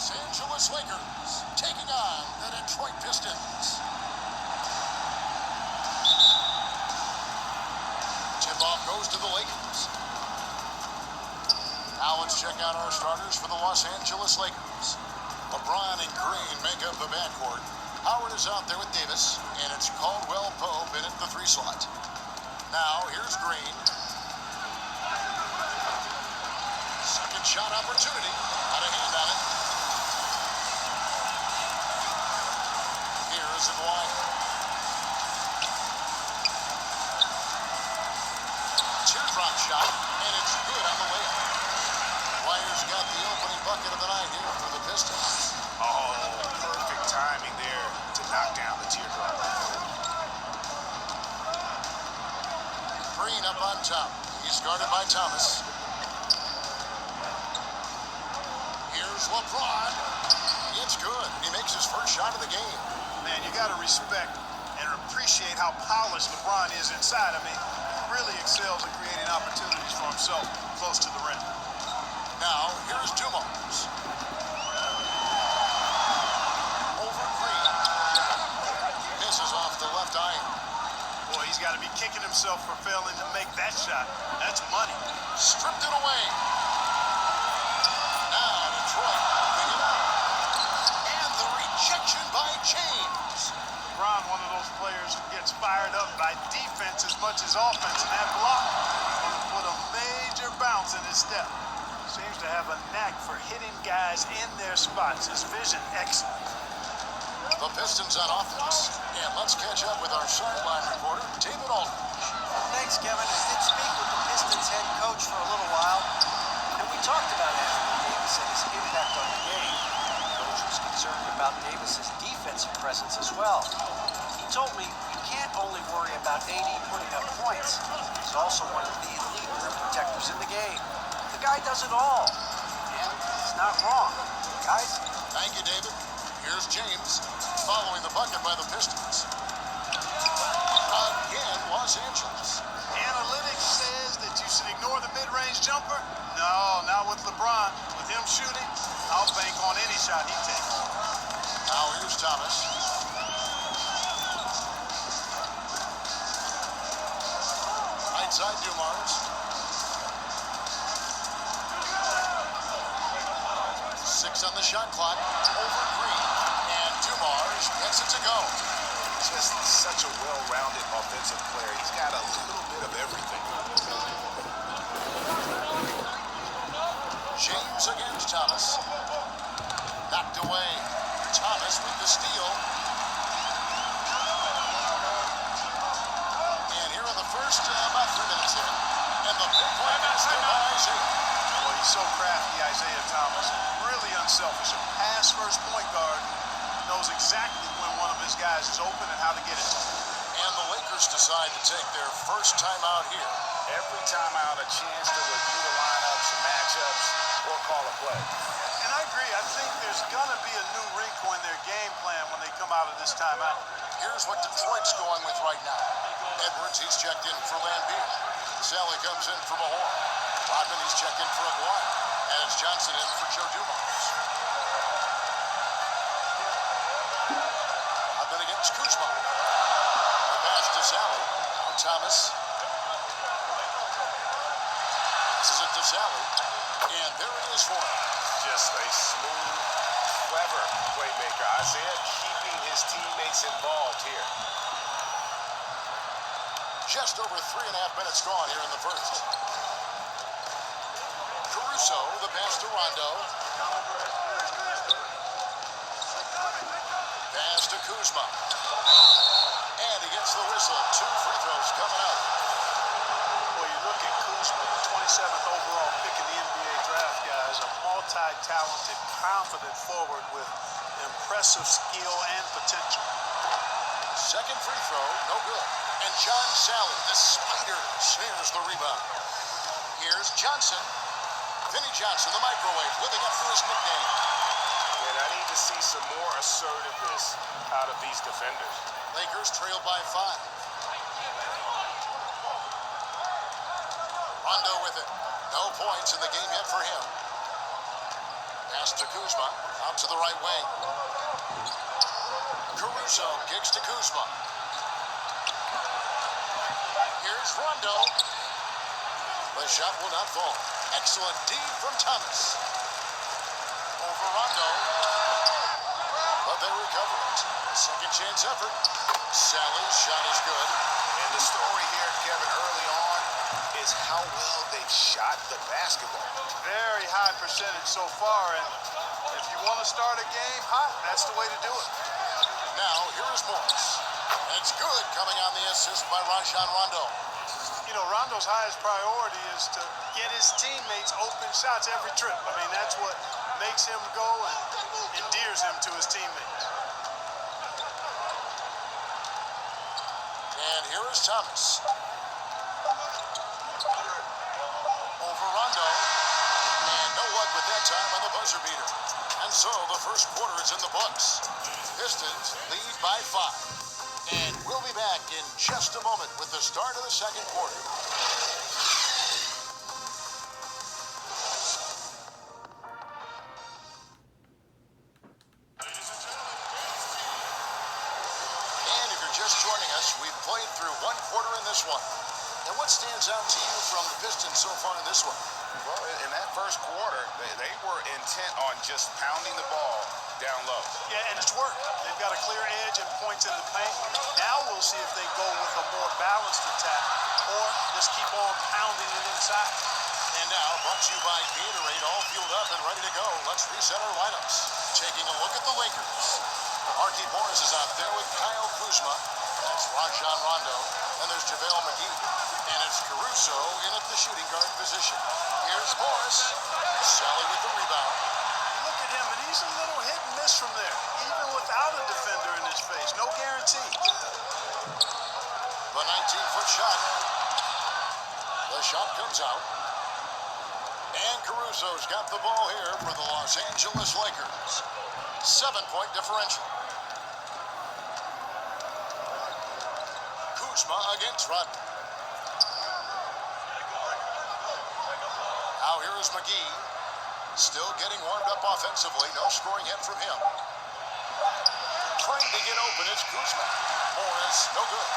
Los Angeles Lakers taking on the Detroit Pistons. Tip-off goes to the Lakers. Now let's check out our starters for the Los Angeles Lakers. LeBron and Green make up the backcourt. Howard is out there with Davis, and it's Caldwell Pope in at the 3 slot. Now here's Green. Second shot opportunity. Got a hand on it. Here's the Dwyer. Teardrop shot, and it's good on the layup. Dwyer's got the opening bucket of the night here for the Pistons. Oh, perfect timing there to knock down the teardrop. Green up on top. He's guarded by Thomas. Here's LeBron. It's good. He makes his first shot of the game. Man, you got to respect and appreciate how polished LeBron is inside. I mean, he really excels at creating opportunities for himself close to the rim. Now, here's Dumars. Over Green. Misses off the left iron. Boy, he's got to be kicking himself for failing to make that shot. That's money. Stripped it away. Now, Detroit moving it up. And the rejection by James. LeBron, one of those players who gets fired up by defense as much as offense, and that block put a major bounce in his step. Seems to have a knack for hitting guys in their spots. His vision excellent. The Pistons on offense. And let's catch up with our sideline reporter, David Aldridge. Thanks, Kevin. I did speak with the Pistons head coach for a little while, and we talked about Anthony Davis and his impact on the game. The coach was concerned about Davis's defensive presence as well. He told me you can't only worry about AD putting up points. He's also one of the elite rim protectors in the game. The guy does it all, and he's not wrong. Guys? Thank you, David. Here's James, following the bucket by the Pistons. Again, Los Angeles. Analytics says that you should ignore the mid-range jumper. No, not with LeBron. With him shooting, I'll bank on any shot he takes. Now here's Thomas. Right side, Dumars. 6 on the shot clock. Over Green. And Dumars gets it to go. Just such a well-rounded offensive player. He's got a little bit of everything. James against Thomas. Knocked away. Thomas with the steal. And here in the first, about 3 minutes in. And the big play is there by Isaiah. Boy, he's so crafty, Isaiah Thomas. Really unselfish. A pass-first point guard. Knows exactly when one of his guys is open and how to get it. And the Lakers decide to take their first time out here. Every time out, a chance to review the lineups, matchups, or call a play. And I agree. I think there's going to be a new wrinkle in their game plan when they come out of this timeout. Here's what Detroit's going with right now. Edwards, he's checked in for Lambeer. Sally comes in for Mahorn. Rodman, he's checked in for Aguirre. And it's Johnson in for Joe Dumars. Rodman against Kuzma. The pass to Sally. Now Thomas. Passes it to Sally. And there it is for him. Just a smooth, clever playmaker. Isaiah keeping his teammates involved here. Just over 3.5 minutes gone here in the first. Caruso, the pass to Rondo. Pass to Kuzma. And he gets the whistle. 2 free throws coming up. Well, you look at Kuzma, the 27th overall pick in the NBA draft, guys. A multi-talented, confident forward with impressive skill and potential. Second free throw, no good. And John Sally, the spider, snares the rebound. Here's Johnson. Vinnie Johnson, the microwave, living up to his nickname. And I need to see some more assertiveness out of these defenders. Lakers trail by 5. Rondo with it. No points in the game yet for him. Pass to Kuzma. Out to the right wing. Caruso kicks to Kuzma. Here's Rondo. The shot will not fall. Excellent D from Thomas. Over Rondo. But they recover it. A second chance effort. Sally's shot is good. And the story here, Kevin, early on is how well they've shot the basketball. Very high percentage so far, and if you want to start a game hot, that's the way to do it. Now, here is Morris. And it's good coming on the assist by Rajon Rondo. You know, Rondo's highest priority is to get his teammates open shots every trip. I mean, that's what makes him go and endears him to his teammates. And here is Thomas. Over Rondo. And no luck with that time on the buzzer beater. And so the first quarter is in the books. Pistons lead by 5. And we'll be back in just a moment with the start of the second quarter. And if you're just joining us, we've played through one quarter in this one. And what stands out to you from the Pistons so far in this one? Well, in that first quarter, they were intent on just pounding the ball down low. Yeah, and it's worked. They've got a clear edge and points in the paint. Now we'll see if they go with a more balanced attack or just keep on pounding it inside. And now, brought to you by Gatorade, all fueled up and ready to go. Let's reset our lineups. Taking a look at the Lakers. Marquise Morris is out there with Kyle Kuzma. That's Rajon Rondo. And there's JaVale McGee. And it's Caruso in at the shooting guard position. Here's Morris. Sally with the rebound. Look at him, and he's a little hit and miss from there, even without a defender in his face. No guarantee. The 19-foot shot. The shot comes out. And Caruso's got the ball here for the Los Angeles Lakers. 7-point differential. Kuzma against Rodman. Now here is McGee. Still getting warmed up offensively. No scoring hit from him. Trying to get open, it's Kuzma. Morris, no good.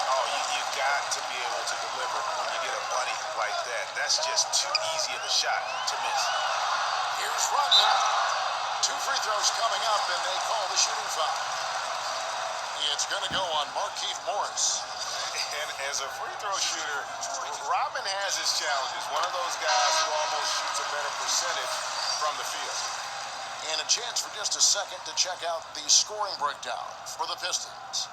Oh, you've got to be able to deliver when you get a bunny like that. That's just too easy of a shot to miss. Here's Rodman. 2 free throws coming up, and they call the shooting foul. It's going to go on Marquise Morris. And as a free throw shooter, Rodman has his challenges. One of those guys who almost shoots a better percentage from the field. And a chance for just a second to check out the scoring breakdown for the Pistons.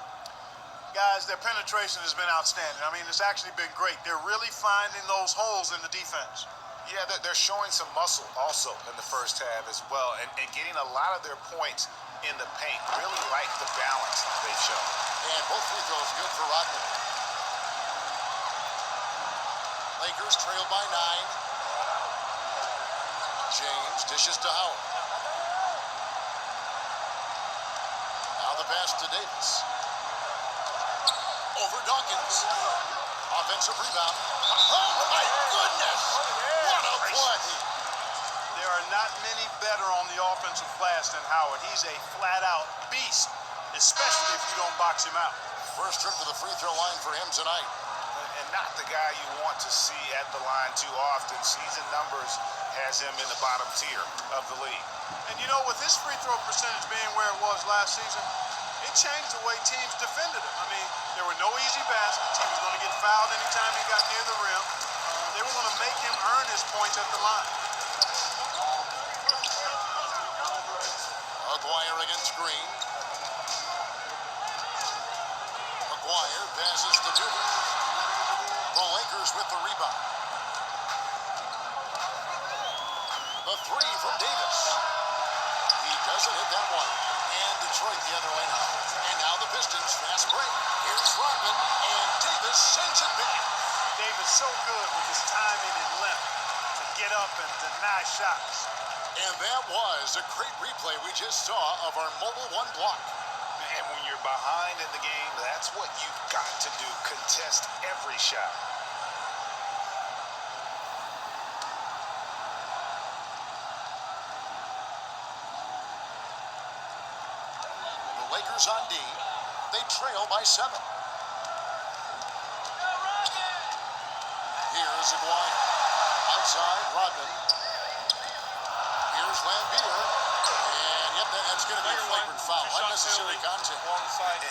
Guys, their penetration has been outstanding. I mean, it's actually been great. They're really finding those holes in the defense. Yeah, they're showing some muscle also in the first half as well, and getting a lot of their points in the paint. Really like the balance they've shown. And both free throws good for Rodman. Lakers trail by 9. James dishes to Howard. Now the pass to Davis. Over Dawkins. Offensive rebound. Oh my goodness! What a play! There are not many better on the offensive glass than Howard. He's a flat-out beast, especially if you don't box him out. First trip to the free throw line for him tonight. And not the guy you want to see at the line too often. Season numbers has him in the bottom tier of the league. And you know, with his free throw percentage being where it was last season, it changed the way teams defended him. I mean, there were no easy baskets. He was going to get fouled anytime he got near the rim. They were going to make him earn his points at the line. Aguirre against Green. Aguirre passes to Dubin. The Lakers with the rebound. The 3 from Davis. He doesn't hit that one. And Detroit the other way now. And now the Pistons fast break. Here's Rodman, and Davis sends it back. Davis so good with his timing and length to get up and deny shots. And that was a great replay we just saw of our Mobile One block. And when you're behind in the game, that's what you've got to do. Contest every shot. Lakers on D. They trail by 7. Here's Aguirre. Outside, Rodman. Here's Lambeer. And yep, that's going to be a flagrant foul. Unnecessary contact.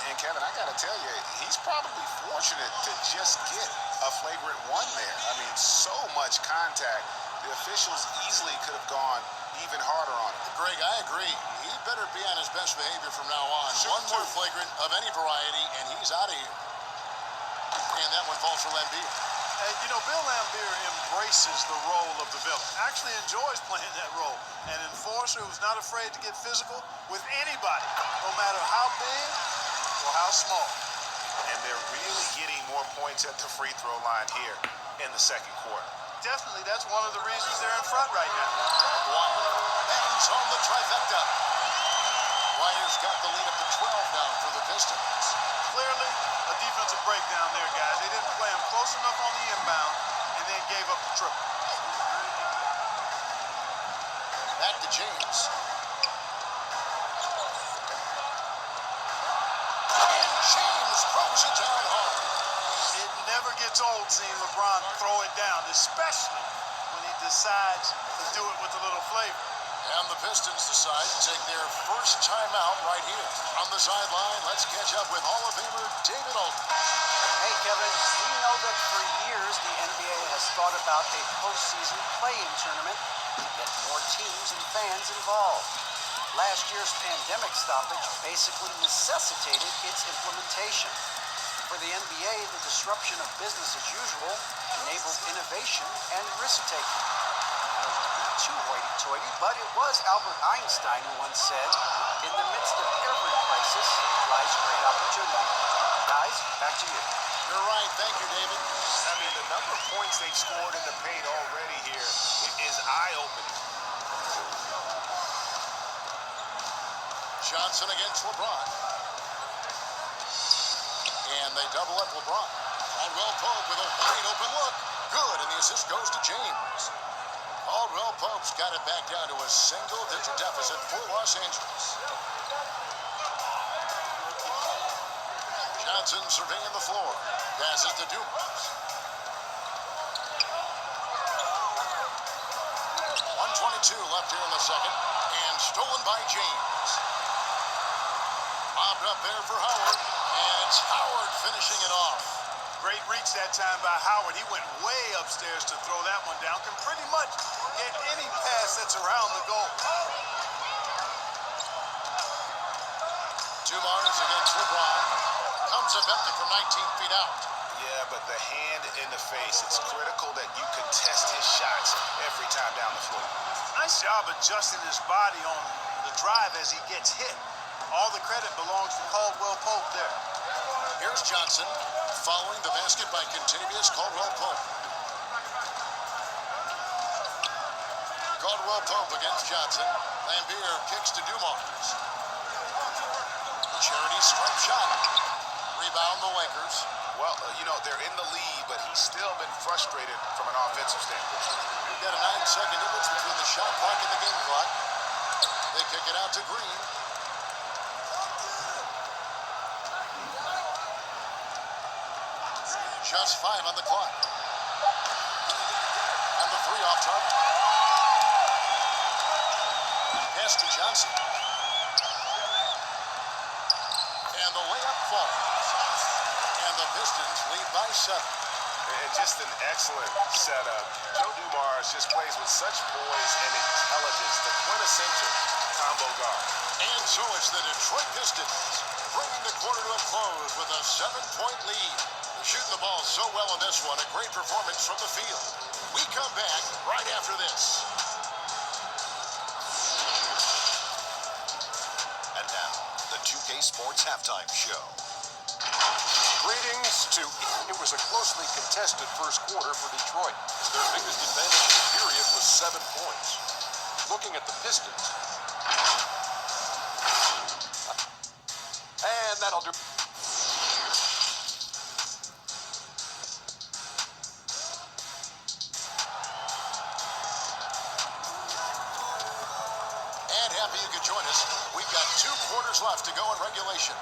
And Kevin, I got to tell you, he's probably fortunate to just get a flagrant 1 there. I mean, so much contact. The officials easily could have gone even harder on him. Greg, I agree. He better be on his best behavior from now on. One more flagrant of any variety, and he's out of here. And that one falls for Lambeer. And, you know, Bill Lambeer embraces the role of the villain. Actually enjoys playing that role. An enforcer who's not afraid to get physical with anybody, no matter how big or how small. And they're really getting more points at the free throw line here in the second quarter. Definitely, that's one of the reasons they're in front right now. Dwyer bangs on the trifecta. Dwyer's got the lead up to 12 now for the Pistons. Clearly, a defensive breakdown there, guys. They didn't play him close enough on the inbound and then gave up the triple. Back to James. And James throws it down hard. It never gets old seeing LeBron throw it down, especially when he decides to do it with a little flavor. And the Pistons decide to take their first timeout right here. On the sideline, let's catch up with Hall of Famer David Alton. Hey, Kevin, we know that for years the NBA has thought about a postseason play-in tournament to get more teams and fans involved. Last year's pandemic stoppage basically necessitated its implementation. For the NBA, the disruption of business as usual enabled innovation and risk-taking. Not too hoity-toity, but it was Albert Einstein who once said, "In the midst of every crisis lies great opportunity." Guys, back to you. You're right. Thank you, David. I mean, the number of points they've scored in the paint already here is eye-opening. Johnson against LeBron. And they double up LeBron. Caldwell Pope with a wide open look. Good, and the assist goes to James. Caldwell Pope's got it back down to a single-digit deficit for Los Angeles. Johnson surveying the floor. Passes to Dumas. 1:22 left here in the second. And stolen by James. Bobbed up there for Howard. And it's Howard finishing it off. Great reach that time by Howard. He went way upstairs to throw that one down. Can pretty much get any pass that's around the goal. Dumas against LeBron. Comes up empty from 19 feet out. Yeah, but the hand in the face, it's critical that you contest his shots every time down the floor. Nice job adjusting his body on the drive as he gets hit. All the credit belongs to Caldwell Pope there. Here's Johnson following the basket by Contavious Caldwell Pope. Caldwell Pope against Johnson. Lambeer kicks to Dumas. Charity stripe shot. Rebound the Lakers. Well, you know, they're in the lead, but he's still been frustrated from an offensive standpoint. We've got a 9-second difference between the shot clock and the game clock. They kick it out to Green. Just 5 on the clock. And the 3 off target. Pass to Johnson. And the layup falls. And the Pistons lead by 7. And just an excellent setup. Joe Dumars just plays with such poise and intelligence, the quintessential combo guard. And so it's the Detroit Pistons bringing the quarter to a close with a 7-point lead. They're shooting the ball so well in this one. A great performance from the field. We come back right after this. And now, the 2K Sports Halftime Show. Greetings to... It was a closely contested first quarter for Detroit. Their biggest advantage in the period was 7 points. Looking at the Pistons. And that'll do... And happy you could join us. We've got 2 quarters left to go in regulation.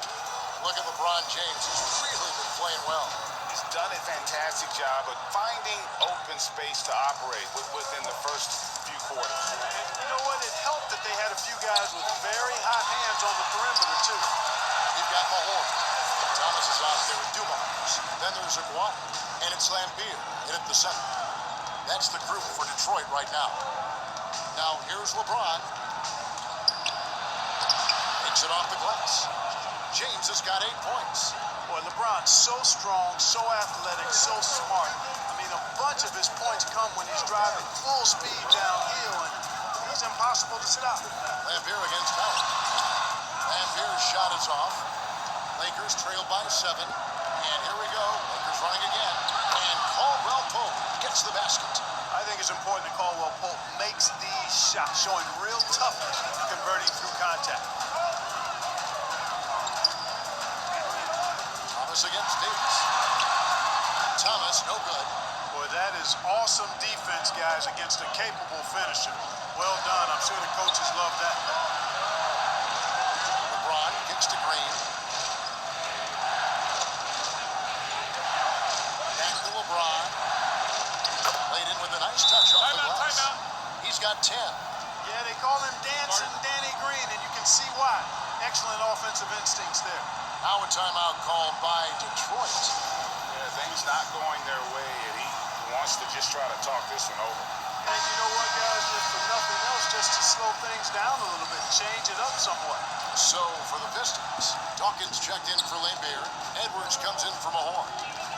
Look at LeBron James. He's really been playing well. He's done a fantastic job of finding open space to operate within the first few quarters. And you know what? It helped that they had a few guys with very hot hands on the perimeter, too. You've got Mahorn. Thomas is out there with Dumars. Then there's Aguado. And it's Lambeer in at the center. That's the group for Detroit right now. Now here's LeBron. Takes it off the glass. James has got 8 points. Boy, LeBron's so strong, so athletic, so smart. I mean, a bunch of his points come when he's driving full speed downhill, and he's impossible to sit out. Lambeer against Howard. Lambier's shot is off. Lakers trail by 7. And here we go. Lakers running again. And Caldwell Pope gets the basket. I think it's important that Caldwell Pope makes these shots, showing real toughness, converting through contact. Thomas against Davis. Thomas, no good. Boy, that is awesome defense, guys, against a capable finisher. Well done. I'm sure the coaches love that. LeBron kicks to Green. Back to LeBron. Laid in with a nice touch off the glass. He's got 10. Yeah, they call him Dancing Danny Green, and you can see why. Excellent offensive instincts there. Now a timeout called by Detroit. Yeah, things not going their way, and he wants to just try to talk this one over. And you know what, guys, if for nothing else, just to slow things down a little bit, change it up somewhat. So for the Pistons, Dawkins checked in for Lambeer. Edwards comes in for Mahorn.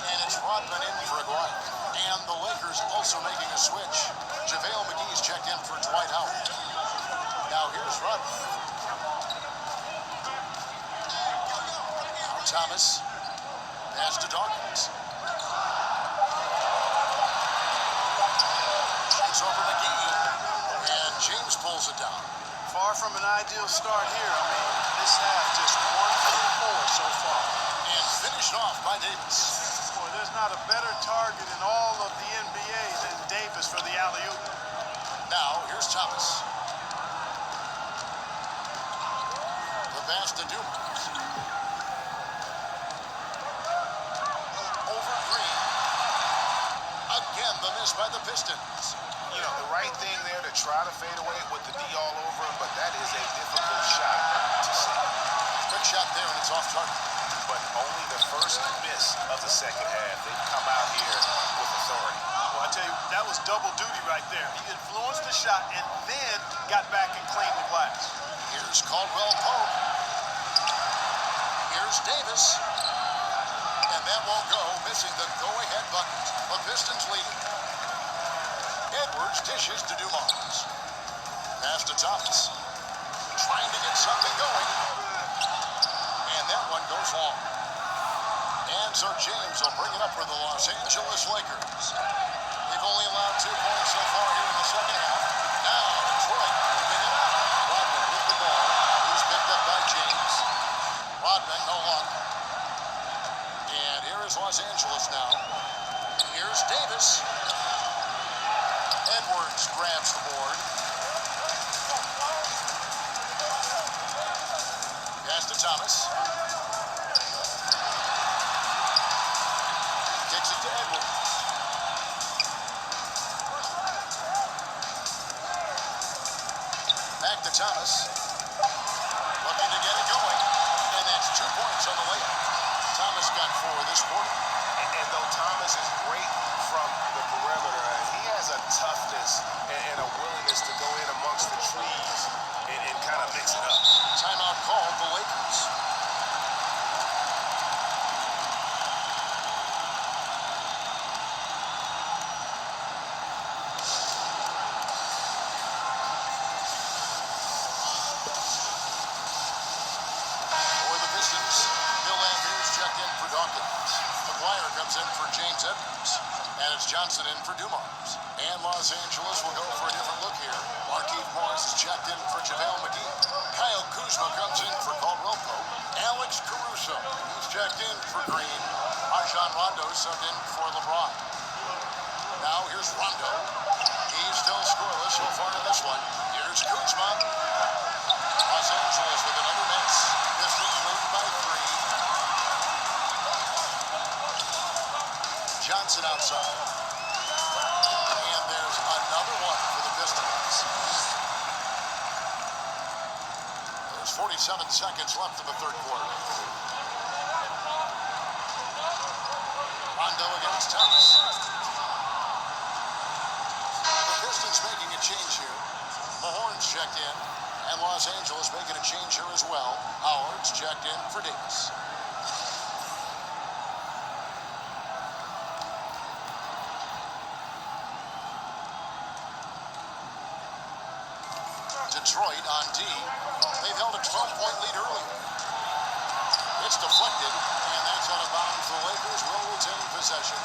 And it's Rodman in for Aguado. And the Lakers also making a switch. JaVale McGee's checked in for Dwight Howard. Now here's Rodman. Now Thomas. Pass to Dawkins. It's over McGee. And James pulls it down. Far from an ideal start here. I mean, this half just 1 for 4 so far. And finished off by Davis. Boy, there's not a better target in all of the NBA than Davis for the alley-oop. Now, here's Thomas. The pass to Dumars. Over Green. Again, the miss by the Pistons. You know, the right thing there to try to fade away with the D all over him, but that is a difficult shot to see. Good shot there, and it's off target. But only the first miss of the second half. They've come out here with authority. Well, I tell you, that was double duty right there. He influenced the shot and then got back and cleaned the glass. Here's Caldwell Pope. Here's Davis. And that won't go, missing the go-ahead bucket. The Pistons leading. Edwards dishes to Dumars. Pass to Thomas. Trying to get something going. And that one goes long. And so James will bring it up for the Los Angeles Lakers. They've only allowed 2 points so far here in the second half. Now Detroit moving it up. Rodman with the ball. He's picked up by James. Rodman no longer. And here is Los Angeles now. Here's Davis. Edwards grabs the board. Pass to Thomas. Kicks it to Edwards. Back to Thomas. Looking to get it going. And that's 2 points on the layup. Thomas got 4 this quarter. And though Thomas is great from the perimeter, he has a toughness and a willingness to go in amongst the trees and kind of mix it up. Timeout called the Lakers. For the Pistons, Bill Lambeer's checked in for Dawkins. McGuire comes in for James Edwards. And it's Johnson in for Dumars. And Los Angeles will go for a different look here. Markieff Morris is checked in for JaVale McGee. Kyle Kuzma comes in for Caldwell Pope. Alex Caruso is checked in for Green. Rajon Rondo subbed in for LeBron. Now here's Rondo. He's still scoreless so far in this one. Here's Kuzma. There's 47 seconds left in the third quarter. Rondo against Thomas. The Pistons making a change here. Mahorn's checked in, and Los Angeles making a change here as well. Howard's checked in for Davis. Detroit on D. They've held a 12-point lead earlier. It's deflected, and that's out of bounds. The Lakers will retain possession.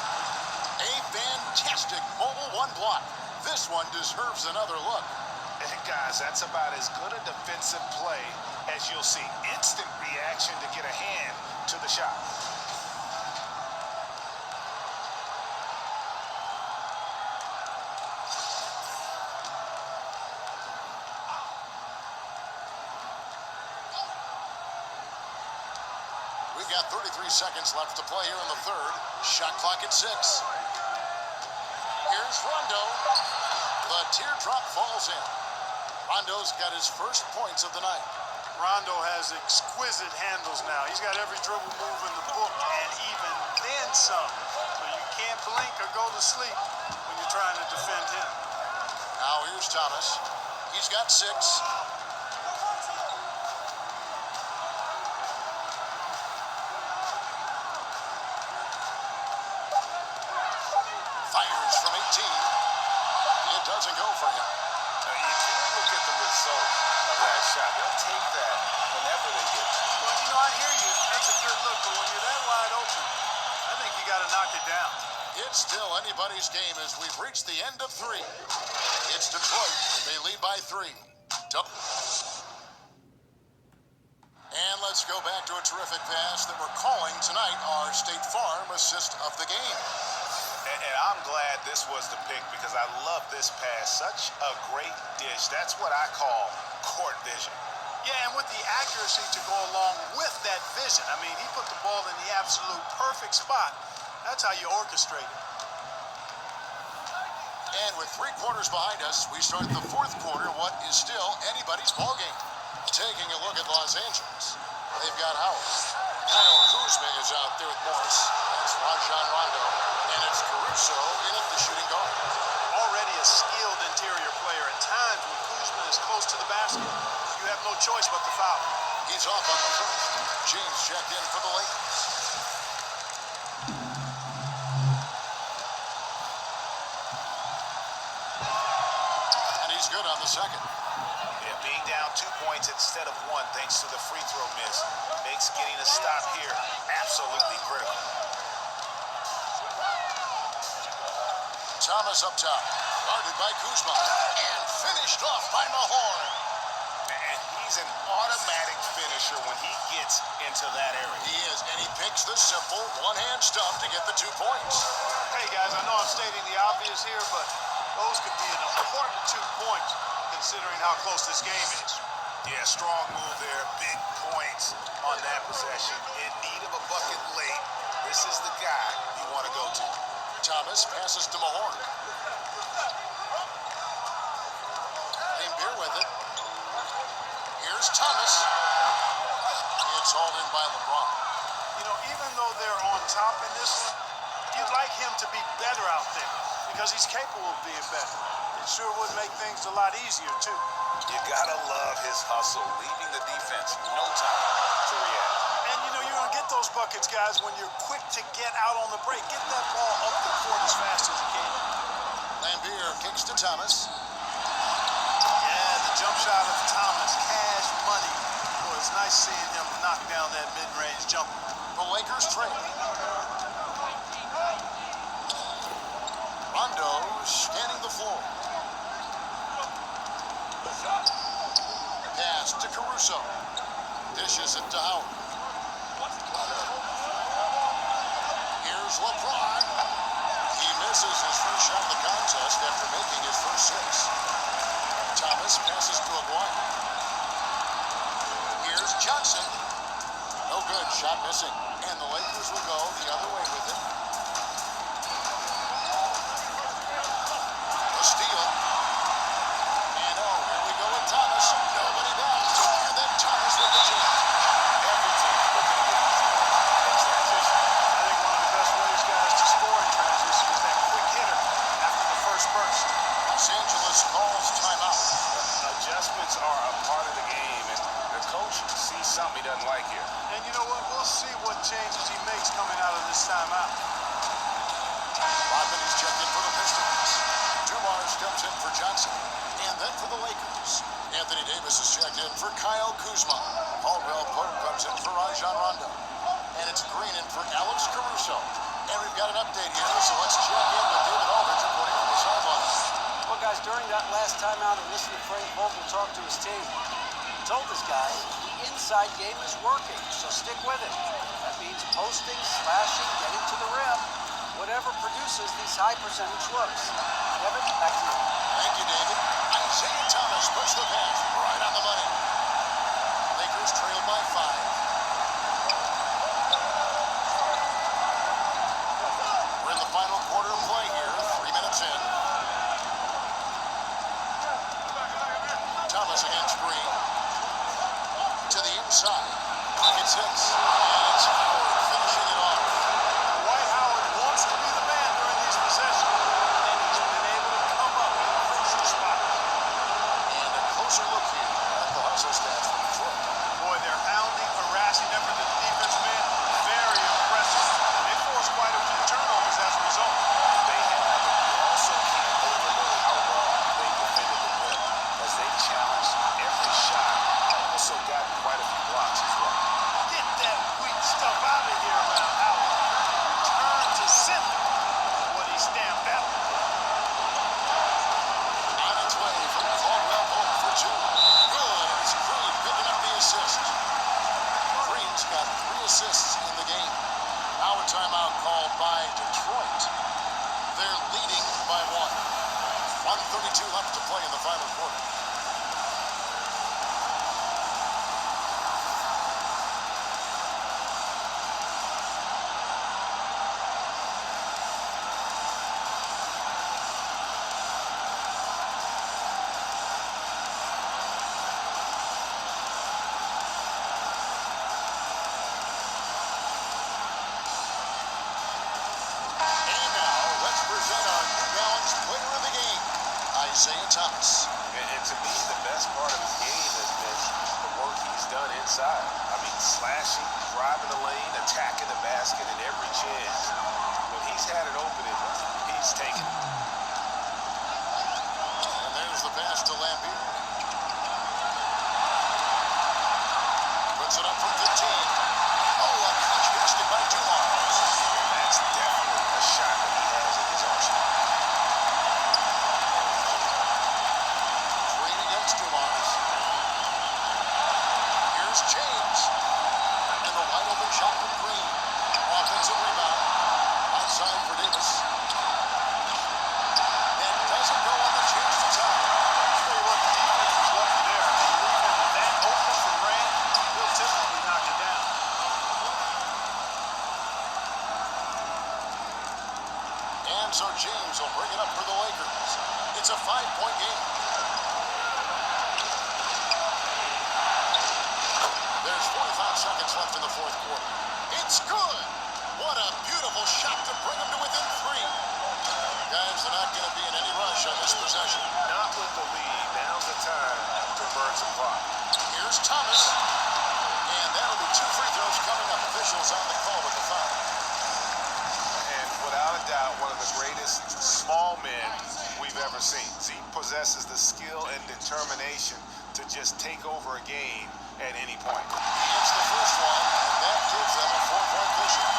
A fantastic mobile one block. This one deserves another look. And guys, that's about as good a defensive play as you'll see. Instant reaction to get a hand to the shot. We've got 33 seconds left to play here in the third. Shot clock at 6. Here's Rondo. The teardrop falls in. Rondo's got his first points of the night. Rondo has exquisite handles now. He's got every dribble move in the book and even then some. So you can't blink or go to sleep when you're trying to defend him. Now here's Thomas. He's got 6. Fires from 18. It doesn't go for him. You can't look at the result of that shot. They'll take that whenever they get it. Well, I hear you. That's a good look, but when you're that wide open, I think you got to knock it down. It's still anybody's game as we've reached the end of 3. It's Detroit. They lead by 3. And let's go back to a terrific pass that we're calling tonight our State Farm assist of the game. And I'm glad this was the pick because I love this pass. Such a great dish. That's what I call court vision. Yeah, and with the accuracy to go along with that vision. I mean, he put the ball in the absolute perfect spot. That's how you orchestrate it. And with 3 quarters behind us, we start the fourth quarter, what is still anybody's ballgame. Taking a look at Los Angeles, they've got Howard. Kyle Kuzma is out there with Morris. That's Rajon Rondo. And it's Caruso in at the shooting guard. Already a skilled interior player. At times when Kuzma is close to the basket, you have no choice but to foul. He's off on the first. James checked in for the Lakers. And he's good on the second. Yeah, being down 2 points instead of 1 thanks to the free throw miss makes getting a stop here absolutely critical. Thomas up top, guarded by Kuzma, and finished off by Mahorn. And he's an automatic finisher when he gets into that area. He is, and he picks the simple one-hand stump to get the 2 points. Hey, guys, I know I'm stating the obvious here, but those could be an important 2 points considering how close this game is. Yeah, strong move there. Big points on that possession. In need of a bucket late. This is the guy you want to go to. Thomas passes to Mahorn. Name beer with it. Here's Thomas. It's hauled in by LeBron. You know, even though they're on top in this one, you'd like him to be better out there because he's capable of being better. It sure would make things a lot easier, too. You gotta love his hustle, leaving the defense no time to react. And, you know, you're going to get those buckets, guys, when you're quick to get out on the break. Get that ball up the court as fast as you can. Lambeer kicks to Thomas. Yeah, the jump shot of Thomas. Cash money. Boy, it's nice seeing him knock down that mid-range jumper. The Lakers trail. Rondo scanning the floor. Pass to Caruso. Dishes it to Howard. Here's LeBron. He misses his first shot of the contest after making his first 6. Thomas passes to Aguirre. Here's Johnson. No good. Shot missing. And the Lakers will go the other way with it. A steal. And oh, here we go with Thomas. Nobody back. And then Thomas something he doesn't like here. And you know what? We'll see what changes he makes coming out of this timeout. Rodman is checked in for the Pistons. Dumars steps in for Johnson. And then for the Lakers, Anthony Davis is checked in for Kyle Kuzma. Caldwell Pope comes in for Rajon Rondo. And it's Green in for Alex Caruso. And we've got an update here, so let's check in with David Aldridge reporting from the sideline. Well, guys, during that last timeout and listening to Frank Vogel talk to his team, he told his guys the inside game is working, so stick with it. That means posting, slashing, getting to the rim, whatever produces these high percentage looks. Kevin, back to you. Thank you, David. Isaiah Thomas puts the pass right on the money. Lakers trail by 5. We're in the final quarter of play here, 3 minutes in. Thomas against Green. To the inside. Pocket 6. And it's Howard finishing it off. Dwight Howard wants to be the man during these possessions, and he's been able to come up in crucial spots. And a closer look here at the hustle stats from Detroit. Boy, their hounding, harassing effort to the defense, man, very impressive. They forced quite a few turnovers as a result. They have, but you also can't overlook how well they defended the rim, as they challenged every shot, also got quite a few blocks as well. Get that weak stuff out of here around Howard. Return to center. What he stamped out. On its way from Caldwell Pope for 2. Good. It's Green picking up the assist. Green's got 3 assists in the game. Now a timeout called by Detroit. They're leading by 1. 1:32 left to play in the final quarter. And now let's present our New Balance player of the game, Isaiah Thomas. And to me, the best part of his game has been the work he's done inside. I mean, slashing, driving the lane, attacking the basket at every chance. When he's had it open, he's taken it. And there's the pass to Lambeer. Puts it up from 15. Oh, a clutch basket by Dumars. That's definitely a shot that he has in his arsenal. Green against Dumars. Here's James. And the wide open shot from Green. Offensive rebound. Outside for Davis. And doesn't go on the chance to tie. Tell you what, the defense is lucky there. If you leave him that open for Grant, he'll typically knock it down. And so James will bring it up for the Lakers. It's a 5-point game. There's 45 seconds left in the fourth quarter. It's good. What a beautiful shot to bring them to within 3. Guys, they're not going to be in any rush on this possession. Not with the lead. Now's the time to burn some clock. Here's Thomas. And that'll be 2 free throws coming up. Officials on the call with the foul. And without a doubt, one of the greatest small men we've ever seen. He possesses the skill and determination to just take over a game at any point. It's the first one, and that gives them a 4-point cushion.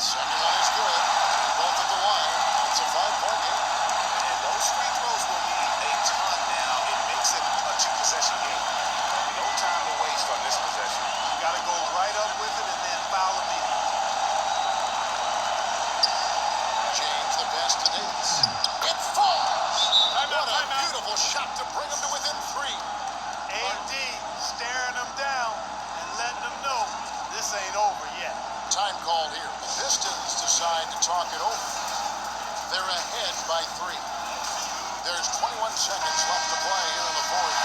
Second one is good. Both at the line. It's a 5-point game. And those free throws will mean a ton now. It makes it a 2-possession game. No time to waste on this possession. Got to go right up with it and then foul immediately. James, the pass to Davis. It falls. What a beautiful shot to bring them to within 3. AD staring them down and letting them know this ain't over yet. Time called here. The Pistons decide to talk it over. They're ahead by 3. There's 21 seconds left to play here in the fourth.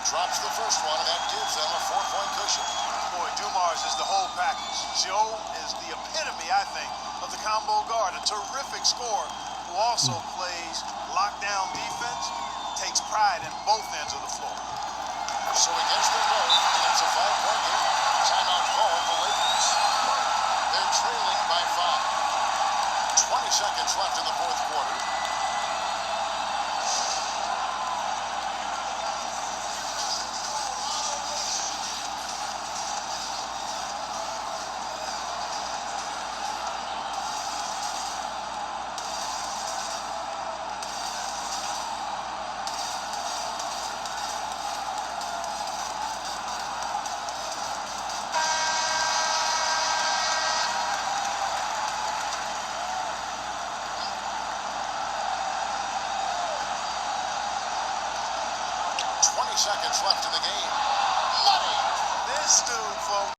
Drops the first one, and that gives them a 4-point cushion. Boy, Dumars is the whole package. Joe is the epitome, I think, of the combo guard. A terrific scorer who also plays lockdown defense, takes pride in both ends of the floor. So he gets them both, and it's a 5-point game. Timeout called the Lakers. They're trailing by 5. 20 seconds left in the fourth quarter. Seconds left in the game. Money! This dude, folks.